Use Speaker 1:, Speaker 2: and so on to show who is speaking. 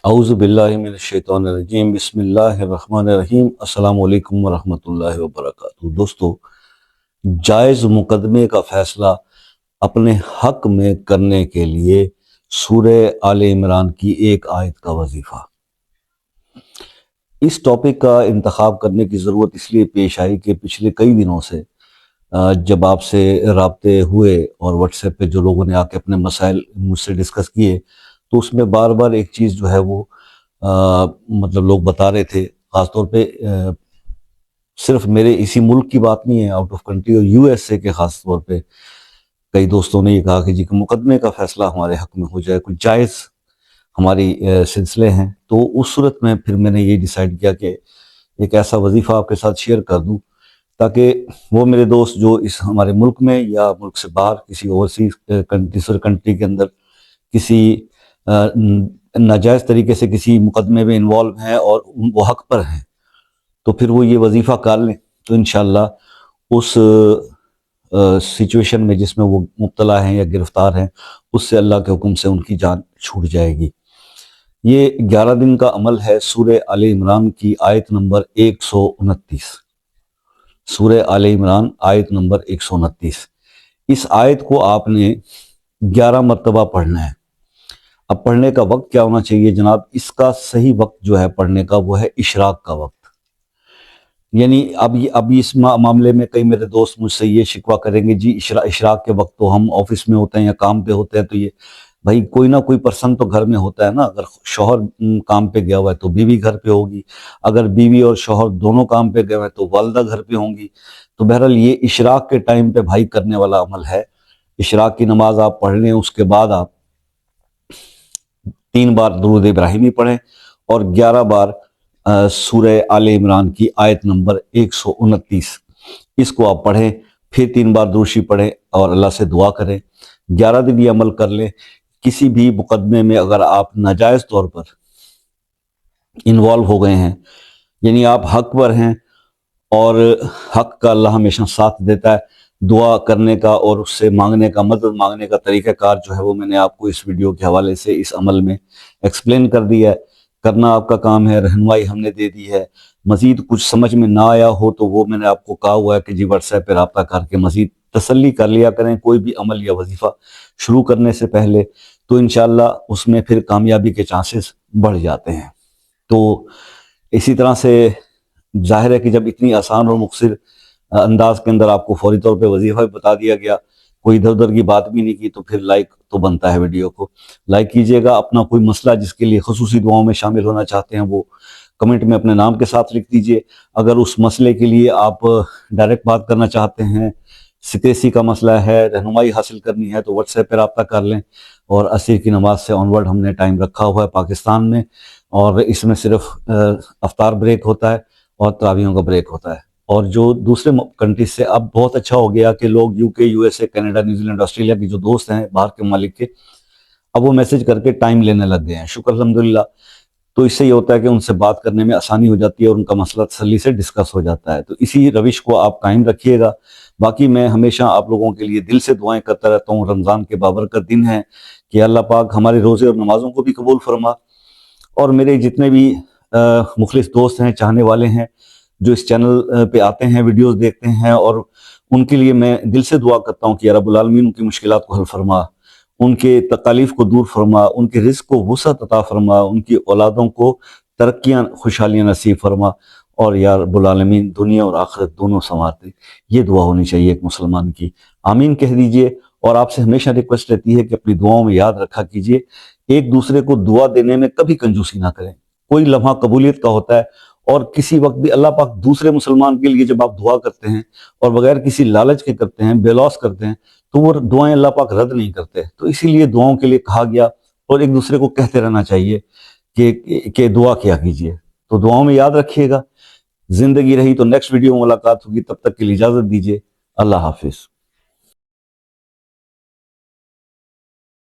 Speaker 1: اعوذ باللہ من الشیطان الرجیم، بسم اللہ الرحمن الرحیم۔ السلام علیکم ورحمۃ اللہ وبرکاتہ۔ دوستو، جائز مقدمے کا فیصلہ اپنے حق میں کرنے کے لیے سورہ آل عمران کی ایک آیت کا وظیفہ۔ اس ٹاپک کا انتخاب کرنے کی ضرورت اس لیے پیش آئی کہ پچھلے کئی دنوں سے جب آپ سے رابطے ہوئے اور واٹس ایپ پہ جو لوگوں نے آ کے اپنے مسائل مجھ سے ڈسکس کیے، تو اس میں بار بار ایک چیز جو ہے وہ مطلب لوگ بتا رہے تھے، خاص طور پہ صرف میرے اسی ملک کی بات نہیں ہے، آؤٹ آف کنٹری اور یو ایس اے کے خاص طور پہ کئی دوستوں نے یہ کہا کہ جی کہ مقدمے کا فیصلہ ہمارے حق میں ہو جائے، کچھ جائز ہماری سلسلے ہیں۔ تو اس صورت میں پھر میں نے یہ ڈیسائیڈ کیا کہ ایک ایسا وظیفہ آپ کے ساتھ شیئر کر دوں تاکہ وہ میرے دوست جو اس ہمارے ملک میں یا ملک سے باہر کسی اوورسیز دوسرے کنٹری کے اندر کسی ناجائز طریقے سے کسی مقدمے میں انوالو ہیں اور وہ حق پر ہیں، تو پھر وہ یہ وظیفہ کر لیں تو انشاءاللہ اس سچویشن میں جس میں وہ مبتلا ہیں یا گرفتار ہیں، اس سے اللہ کے حکم سے ان کی جان چھوٹ جائے گی۔ یہ 11 دن کا عمل ہے سورہ آل عمران کی آیت نمبر 129۔ سورہ آل عمران آیت نمبر 129۔ اس آیت کو آپ نے 11 مرتبہ پڑھنا ہے۔ اب پڑھنے کا وقت کیا ہونا چاہیے جناب؟ اس کا صحیح وقت جو ہے پڑھنے کا وہ ہے اشراق کا وقت۔ یعنی اب اس معاملے میں کئی میرے دوست مجھ سے یہ شکوہ کریں گے، جی اشراق کے وقت تو ہم آفس میں ہوتے ہیں یا کام پہ ہوتے ہیں، تو یہ بھائی کوئی نہ کوئی پرسن تو گھر میں ہوتا ہے نا۔ اگر شوہر کام پہ گیا ہوا ہے تو بیوی گھر پہ ہوگی، اگر بیوی اور شوہر دونوں کام پہ گئے ہوئے ہیں تو والدہ گھر پہ ہوں گی۔ تو بہرحال یہ اشراق کے ٹائم پہ بھائی کرنے والا عمل ہے۔ اشراق کی نماز آپ پڑھ لیں، اس کے بعد آپ 3 بار درود ابراہیمی پڑھیں اور 11 بار سورہ آل عمران کی آیت نمبر 129 اس کو آپ پڑھیں، پھر 3 بار درود شریف پڑھیں اور اللہ سے دعا کریں۔ 11 دن یہ عمل کر لیں۔ کسی بھی مقدمے میں اگر آپ ناجائز طور پر انوالو ہو گئے ہیں، یعنی آپ حق پر ہیں اور حق کا اللہ ہمیشہ ساتھ دیتا ہے، دعا کرنے کا اور اس سے مانگنے کا، مدد مانگنے کا طریقہ کار جو ہے وہ میں نے آپ کو اس ویڈیو کے حوالے سے اس عمل میں ایکسپلین کر دیا ہے۔ کرنا آپ کا کام ہے، رہنمائی ہم نے دے دی ہے۔ مزید کچھ سمجھ میں نہ آیا ہو تو وہ میں نے آپ کو کہا ہوا ہے کہ جی واٹس ایپ پہ رابطہ کر کے مزید تسلی کر لیا کریں کوئی بھی عمل یا وظیفہ شروع کرنے سے پہلے، تو انشاءاللہ اس میں پھر کامیابی کے چانسز بڑھ جاتے ہیں۔ تو اسی طرح سے ظاہر ہے کہ جب اتنی آسان اور مختصر انداز کے اندر آپ کو فوری طور پہ وظیفہ بھی بتا دیا گیا، کوئی ادھر ادھر کی بات بھی نہیں کی، تو پھر لائک تو بنتا ہے، ویڈیو کو لائک کیجئے گا۔ اپنا کوئی مسئلہ جس کے لیے خصوصی دعاؤں میں شامل ہونا چاہتے ہیں وہ کمنٹ میں اپنے نام کے ساتھ لکھ دیجئے۔ اگر اس مسئلے کے لیے آپ ڈائریکٹ بات کرنا چاہتے ہیں، سکریسی کا مسئلہ ہے، رہنمائی حاصل کرنی ہے، تو واٹس ایپ پہ رابطہ کر لیں۔ اور عصر کی نماز سے آنورڈ ہم نے ٹائم رکھا ہوا ہے پاکستان میں، اور اس میں صرف افطار بریک ہوتا ہے اور تراویحوں کا بریک ہوتا ہے۔ اور جو دوسرے کنٹریز سے اب بہت اچھا ہو گیا کہ لوگ یو کے، U S A, Canada, New Zealand, Australia کی جو دوست ہیں باہر کے ممالک کے، اب وہ میسج کر کے ٹائم لینے لگ گئے ہیں، شکر الحمدللہ۔ تو اس سے یہ ہوتا ہے کہ ان سے بات کرنے میں آسانی ہو جاتی ہے اور ان کا مسئلہ تسلی سے ڈسکس ہو جاتا ہے۔ تو اسی روش کو آپ قائم رکھیے گا۔ باقی میں ہمیشہ آپ لوگوں کے لیے دل سے دعائیں کرتا رہتا ہوں۔ رمضان کے بابرکت دن ہیں کہ اللہ پاک ہمارے روزے اور نمازوں کو بھی قبول فرما، اور میرے جتنے بھی مخلص دوست ہیں، چاہنے والے ہیں، جو اس چینل پہ آتے ہیں، ویڈیوز دیکھتے ہیں، اور ان کے لیے میں دل سے دعا کرتا ہوں کہ یا رب العالمین ان کی مشکلات کو حل فرما، ان کے تکالیف کو دور فرما، ان کے رزق کو وسعت عطا فرما، ان کی اولادوں کو ترقیاں، خوشحالیاں نصیب فرما، اور یا رب العالمین دنیا اور آخرت دونوں سنوار دے۔ یہ دعا ہونی چاہیے ایک مسلمان کی۔ آمین کہہ دیجئے۔ اور آپ سے ہمیشہ ریکویسٹ رہتی ہے کہ اپنی دعاؤں میں یاد رکھا کیجئے، ایک دوسرے کو دعا دینے میں کبھی کنجوسی نہ کریں۔ کوئی لمحہ قبولیت کا ہوتا ہے، اور کسی وقت بھی اللہ پاک دوسرے مسلمان کے لیے جب آپ دعا کرتے ہیں اور بغیر کسی لالچ کے کرتے ہیں، بے لوس کرتے ہیں، تو وہ دعائیں اللہ پاک رد نہیں کرتے۔ تو اسی لیے دعاؤں کے لیے کہا گیا، اور ایک دوسرے کو کہتے رہنا چاہیے کہ دعا کیا کیجئے۔ تو دعاؤں میں یاد رکھیے گا۔ زندگی رہی تو نیکسٹ ویڈیو میں ملاقات ہوگی، تب تک کے لیے اجازت دیجیے۔ اللہ حافظ۔